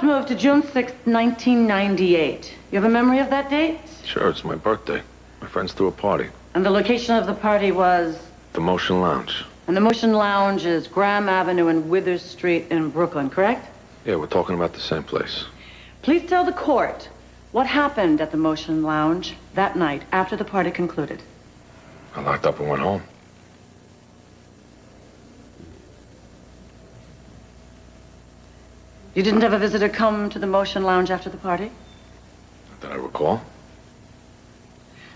Moved to June 6th, 1998. You have a memory of that date? Sure, it's my birthday. My friends threw a party. And the location of the party was? The Motion Lounge. And the Motion Lounge is Graham Avenue and Withers Street in Brooklyn, correct? Yeah, we're talking about the same place. Please tell the court what happened at the Motion Lounge that night after the party concluded. I locked up and went home. You didn't have a visitor come to the Motion Lounge after the party? Not that I recall.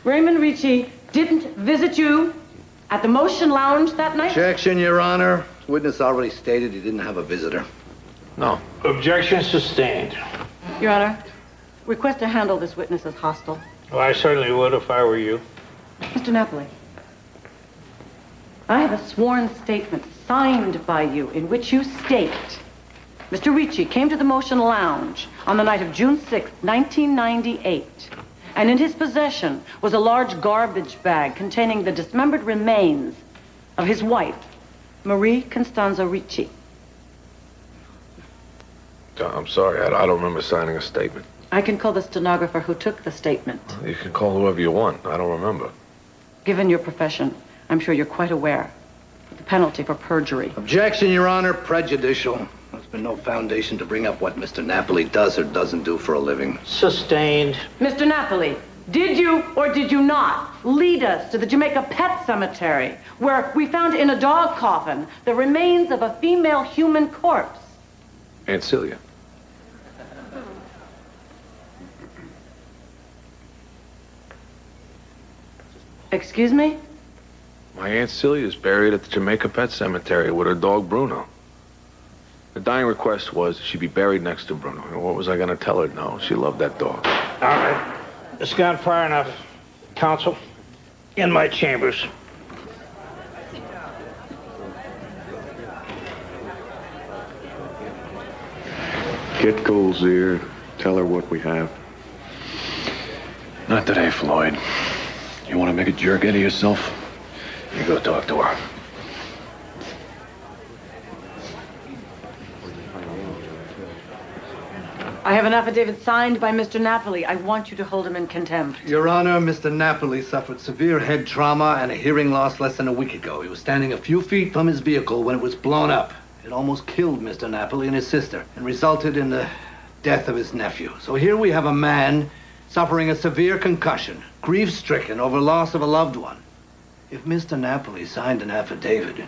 Raymond Ricci didn't visit you at the Motion Lounge that night? Objection, Your Honor. Witness already stated he didn't have a visitor. No. Objection sustained. Your Honor, request to handle this witness as hostile. Well, I certainly would if I were you. Mr. Napoli, I have a sworn statement signed by you in which you state Mr. Ricci came to the Motion Lounge on the night of June 6, 1998, and in his possession was a large garbage bag containing the dismembered remains of his wife, Marie Constanza Ricci. I'm sorry, I don't remember signing a statement. I can call the stenographer who took the statement. You can call whoever you want. I don't remember. Given your profession, I'm sure you're quite aware of the penalty for perjury. Objection, Your Honor. Prejudicial. There's been no foundation to bring up what Mr. Napoli does or doesn't do for a living. Sustained. Mr. Napoli, did you or did you not lead us to the Jamaica Pet Cemetery, where we found in a dog coffin the remains of a female human corpse? Aunt Celia. Excuse me? My Aunt Celia is buried at the Jamaica Pet Cemetery with her dog Bruno. The dying request was she be buried next to Bruno. And what was I going to tell her? No, she loved that dog. All right. It's gone far enough. Counsel, in my chambers. Get Cole's ear. Tell her what we have. Not today, Floyd. You want to make a jerk out of yourself? You go talk to her. I have an affidavit signed by Mr. Napoli. I want you to hold him in contempt. Your Honor, Mr. Napoli suffered severe head trauma and a hearing loss less than a week ago. He was standing a few feet from his vehicle when it was blown up. It almost killed Mr. Napoli and his sister and resulted in the death of his nephew. So here we have a man suffering a severe concussion, grief-stricken over loss of a loved one. If Mr. Napoli signed an affidavit,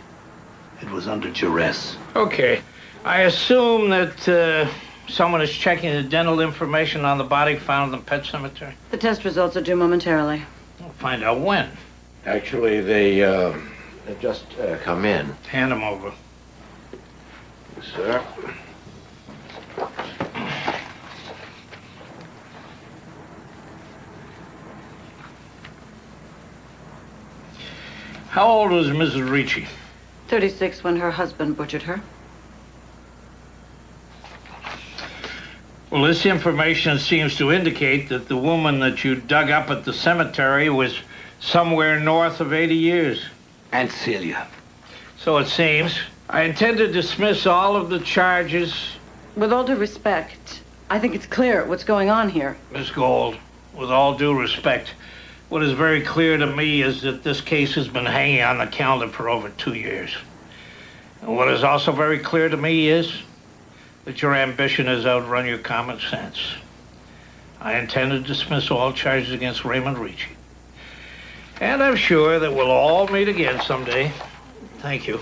it was under duress. Okay. I assume that someone is checking the dental information on the body found in the pet cemetery? The test results are due momentarily. We'll find out when. Actually, they just come in. Hand them over. Yes, sir. How old was Mrs. Ricci? 36 when her husband butchered her. Well, this information seems to indicate that the woman that you dug up at the cemetery was somewhere north of 80 years. Aunt Celia. So it seems. I intend to dismiss all of the charges. With all due respect, I think it's clear what's going on here. Miss Gold, with all due respect, what is very clear to me is that this case has been hanging on the calendar for over 2 years. And what is also very clear to me is that your ambition has outrun your common sense. I intend to dismiss all charges against Raymond Ricci. And I'm sure that we'll all meet again someday. Thank you.